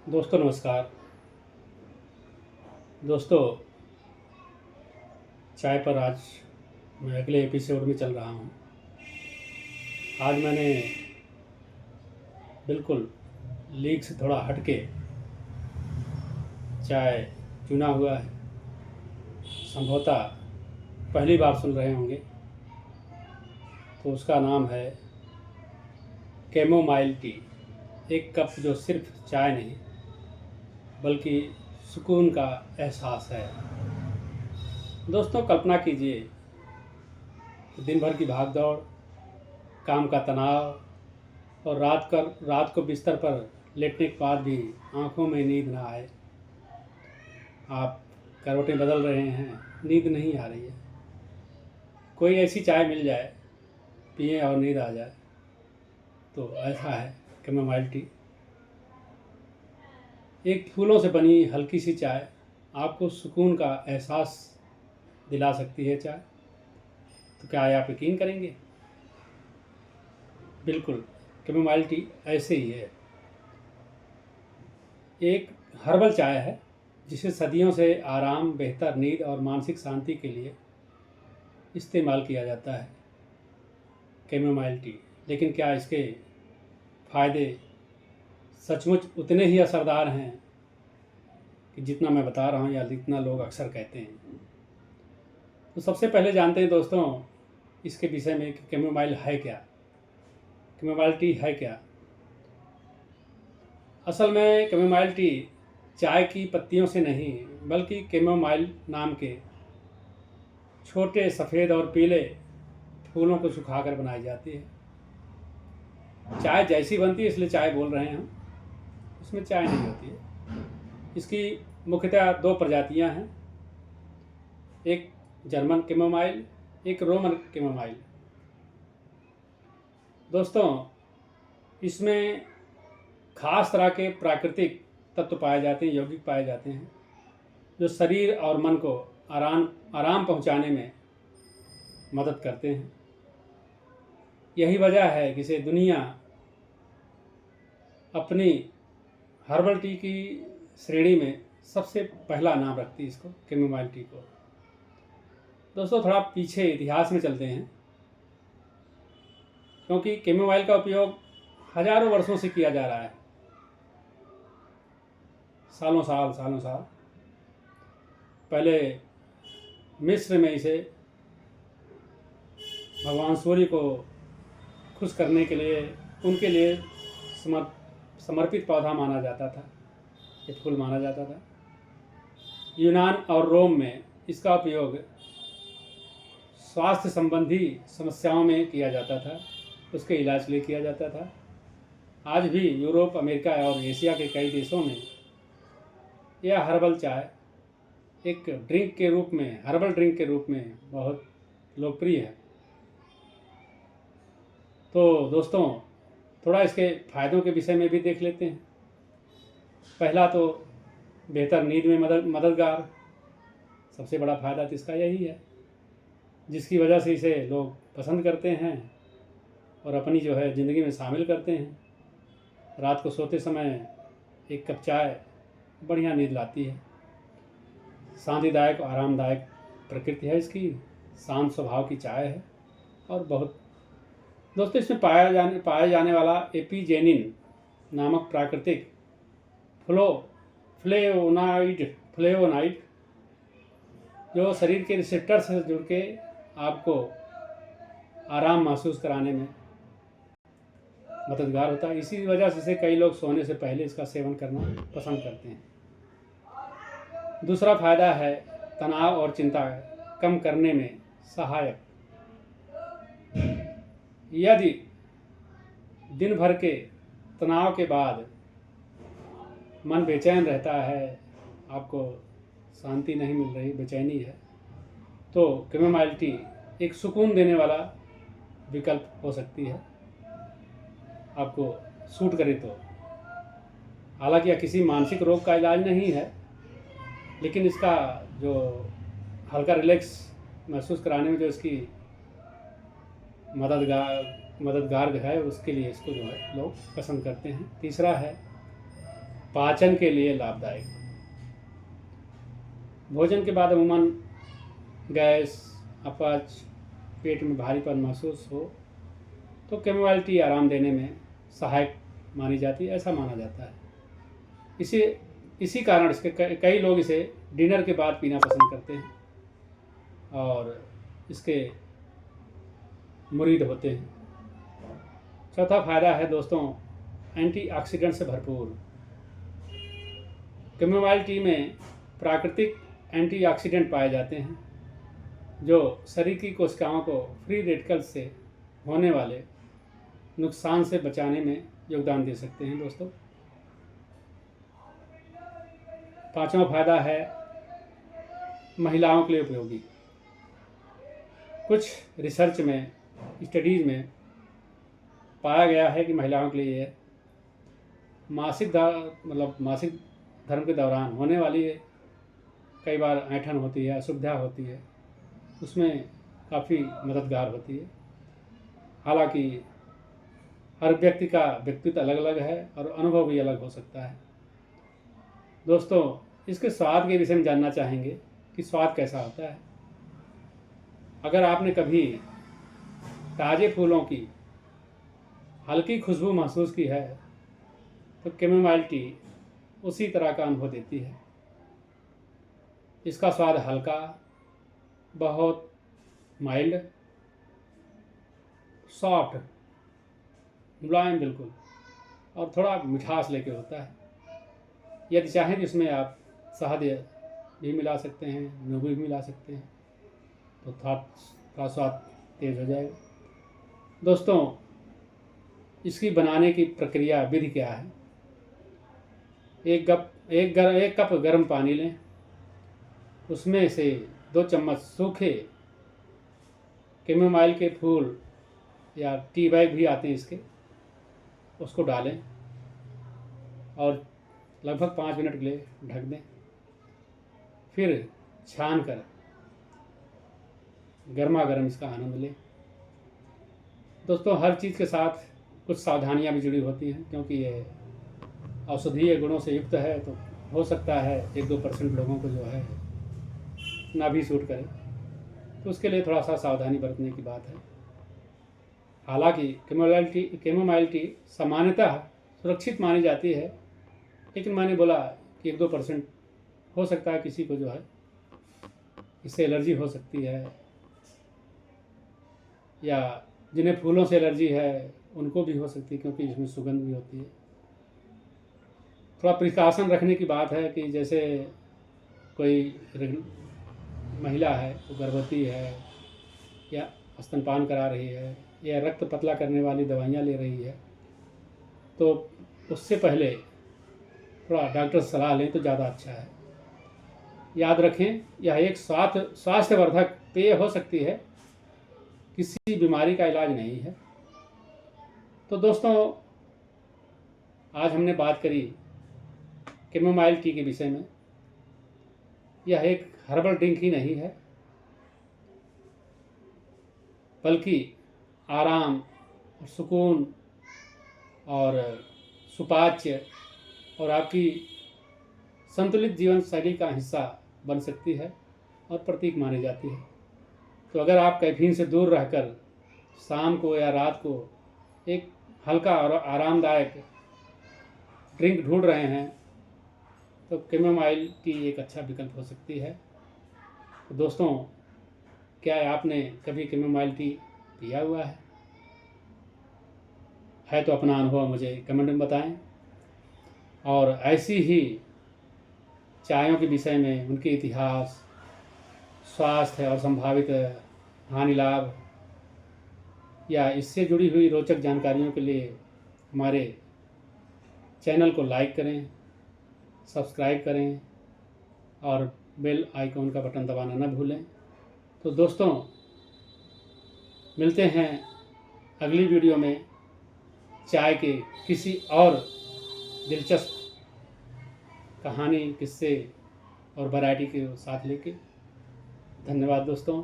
दोस्तों नमस्कार। दोस्तों, चाय पर आज मैं अगले एपिसोड में चल रहा हूँ। आज मैंने बिल्कुल लीक से थोड़ा हटके चाय चुना हुआ है। संभवतः पहली बार सुन रहे होंगे, तो उसका नाम है कैमोमाइल टी। एक कप जो सिर्फ चाय नहीं बल्कि सुकून का एहसास है। दोस्तों, कल्पना कीजिए कि दिन भर की भाग दौड़, काम का तनाव और रात को बिस्तर पर लेटने के बाद भी आंखों में नींद ना आए। आप करवटें बदल रहे हैं, नींद नहीं आ रही है। कोई ऐसी चाय मिल जाए, पिए और नींद आ जाए, तो ऐसा है कैमोमाइल टी। एक फूलों से बनी हल्की सी चाय आपको सुकून का एहसास दिला सकती है। चाय तो क्या आप यकीन करेंगे? बिल्कुल, कैमोमाइल टी ऐसे ही है। एक हर्बल चाय है जिसे सदियों से आराम, बेहतर नींद और मानसिक शांति के लिए इस्तेमाल किया जाता है, कैमोमाइल टी। लेकिन क्या इसके फ़ायदे सचमुच उतने ही असरदार हैं कि जितना मैं बता रहा हूँ या जितना लोग अक्सर कहते हैं? तो सबसे पहले जानते हैं दोस्तों इसके विषय में कि कैमोमाइल है क्या, कैमोमाइल टी है क्या। असल में कैमोमाइल टी चाय की पत्तियों से नहीं बल्कि कैमोमाइल नाम के छोटे सफ़ेद और पीले फूलों को सुखाकर बनाई जाती है। चाय जैसी बनती है इसलिए चाय बोल रहे हैं हम, इसमें चाय नहीं होती है। इसकी मुख्यतः दो प्रजातियां हैं, एक जर्मन कैमोमाइल, एक रोमन कैमोमाइल। दोस्तों, इसमें खास तरह के प्राकृतिक तत्व पाए जाते हैं, यौगिक पाए जाते हैं, जो शरीर और मन को आराम पहुंचाने में मदद करते हैं। यही वजह है कि इसे दुनिया अपनी हर्बल टी की श्रेणी में सबसे पहला नाम रखती है, इसको कैमोमाइल टी को। दोस्तों, थोड़ा पीछे इतिहास में चलते हैं, क्योंकि कैमोमाइल का उपयोग हजारों वर्षों से किया जा रहा है, सालों साल। पहले मिस्र में इसे भगवान सूर्य को खुश करने के लिए, उनके लिए समर्पित पौधा माना जाता था, ये फूल माना जाता था। यूनान और रोम में इसका उपयोग स्वास्थ्य संबंधी समस्याओं में किया जाता था, उसके इलाज के लिए किया जाता था। आज भी यूरोप, अमेरिका और एशिया के कई देशों में यह हर्बल चाय एक ड्रिंक के रूप में, हर्बल ड्रिंक के रूप में बहुत लोकप्रिय है। तो दोस्तों, थोड़ा इसके फ़ायदों के विषय में भी देख लेते हैं। पहला तो बेहतर नींद में मददगार। सबसे बड़ा फ़ायदा तो इसका यही है, जिसकी वजह से इसे लोग पसंद करते हैं और अपनी जो है ज़िंदगी में शामिल करते हैं। रात को सोते समय एक कप चाय बढ़िया नींद लाती है। शांतिदायक और आरामदायक प्रकृति है इसकी, शांत स्वभाव की चाय है। और बहुत दोस्तों, इसमें पाया जाने वाला एपिजेनिन नामक प्राकृतिक फ्लेवोनाइड जो शरीर के रिसेप्टर से जुड़ के आपको आराम महसूस कराने में मददगार होता है। इसी वजह से कई लोग सोने से पहले इसका सेवन करना पसंद करते हैं। दूसरा फ़ायदा है तनाव और चिंता कम करने में सहायक। यदि दिन भर के तनाव के बाद मन बेचैन रहता है, आपको शांति नहीं मिल रही, बेचैनी है, तो कैमोमाइल टी एक सुकून देने वाला विकल्प हो सकती है, आपको सूट करे तो। हालांकि यह किसी मानसिक रोग का इलाज नहीं है, लेकिन इसका जो हल्का रिलैक्स महसूस कराने में जो इसकी मददगार है, उसके लिए इसको जो है लोग पसंद करते हैं। तीसरा है पाचन के लिए लाभदायक। भोजन के बाद अमूमन गैस, अपच, पेट में भारीपन महसूस हो तो कैमोमाइल टी आराम देने में सहायक मानी जाती है, ऐसा माना जाता है। इसी कारण इसके कई लोग इसे डिनर के बाद पीना पसंद करते हैं और इसके मुरीद होते हैं। चौथा फायदा है दोस्तों एंटीऑक्सीडेंट से भरपूर। कैमोमाइल टी में प्राकृतिक एंटीऑक्सीडेंट पाए जाते हैं जो शरीर की कोशिकाओं को फ्री रेडिकल्स से होने वाले नुकसान से बचाने में योगदान दे सकते हैं दोस्तों। पांचवा फायदा है महिलाओं के लिए उपयोगी। कुछ रिसर्च में, स्टडीज़ में पाया गया है कि महिलाओं के लिए मासिक धर्म के दौरान होने वाली कई बार ऐंठन होती है, असुविधा होती है, उसमें काफ़ी मददगार होती है। हालांकि हर व्यक्ति का व्यक्तित्व अलग अलग है और अनुभव भी अलग हो सकता है। दोस्तों, इसके स्वाद के विषय में जानना चाहेंगे कि स्वाद कैसा होता है। अगर आपने कभी ताज़े फूलों की हल्की खुशबू महसूस की है तो कैमोमाइल टी उसी तरह का अनुभव देती है। इसका स्वाद हल्का, बहुत माइल्ड, सॉफ्ट, मुलायम बिल्कुल, और थोड़ा मिठास लेके होता है। यदि चाहें तो इसमें आप शहद भी मिला सकते हैं, नींबू भी मिला सकते हैं, तो थोड़ा स्वाद तेज़ हो जाएगा। दोस्तों, इसकी बनाने की प्रक्रिया विधि क्या है। एक कप गर्म पानी लें, उसमें से 2 चम्मच सूखे कैमोमाइल के फूल या टी बैग भी आते हैं इसके, उसको डालें और लगभग 5 मिनट के लिए ढक दें। फिर छान कर गर्मा गर्म इसका आनंद लें। दोस्तों, हर चीज़ के साथ कुछ सावधानियां भी जुड़ी होती हैं, क्योंकि ये औषधीय गुणों से युक्त है, तो हो सकता है 1-2% लोगों को जो है ना भी सूट करे, तो उसके लिए थोड़ा सा सावधानी बरतने की बात है। हालांकि कैमोमाइल टी सामान्यतः सुरक्षित मानी जाती है, लेकिन मैंने बोला कि 1-2% हो सकता है किसी को जो है इससे एलर्जी हो सकती है, या जिन्हें फूलों से एलर्जी है उनको भी हो सकती है, क्योंकि इसमें सुगंध भी होती है। थोड़ा प्रिकॉशन रखने की बात है कि जैसे कोई महिला है, वो गर्भवती है या स्तनपान करा रही है या रक्त पतला करने वाली दवाइयाँ ले रही है, तो उससे पहले थोड़ा डॉक्टर से सलाह लें तो ज़्यादा अच्छा है। याद रखें, यह एक स्वास्थ्यवर्धक पेय हो सकती है, किसी बीमारी का इलाज नहीं है। तो दोस्तों, आज हमने बात करी कैमोमाइल टी के विषय में। यह एक हर्बल ड्रिंक ही नहीं है, बल्कि आराम, सुकून और सुपाच्य और आपकी संतुलित जीवन शैली का हिस्सा बन सकती है और प्रतीक मानी जाती है। तो अगर आप कैफीन से दूर रहकर शाम को या रात को एक हल्का और आरामदायक ड्रिंक ढूंढ रहे हैं, तो कैमोमाइल टी एक अच्छा विकल्प हो सकती है। तो दोस्तों, क्या आपने कभी कैमोमाइल टी पिया हुआ है तो अपना अनुभव मुझे कमेंट में बताएं, और ऐसी ही चायों के विषय में, उनके इतिहास, स्वास्थ्य और संभावित हानि लाभ या इससे जुड़ी हुई रोचक जानकारियों के लिए हमारे चैनल को लाइक करें, सब्सक्राइब करें और बेल आइकॉन का बटन दबाना न भूलें। तो दोस्तों, मिलते हैं अगली वीडियो में चाय के किसी और दिलचस्प कहानी, किस्से और वैरायटी के साथ लेके। धन्यवाद दोस्तों।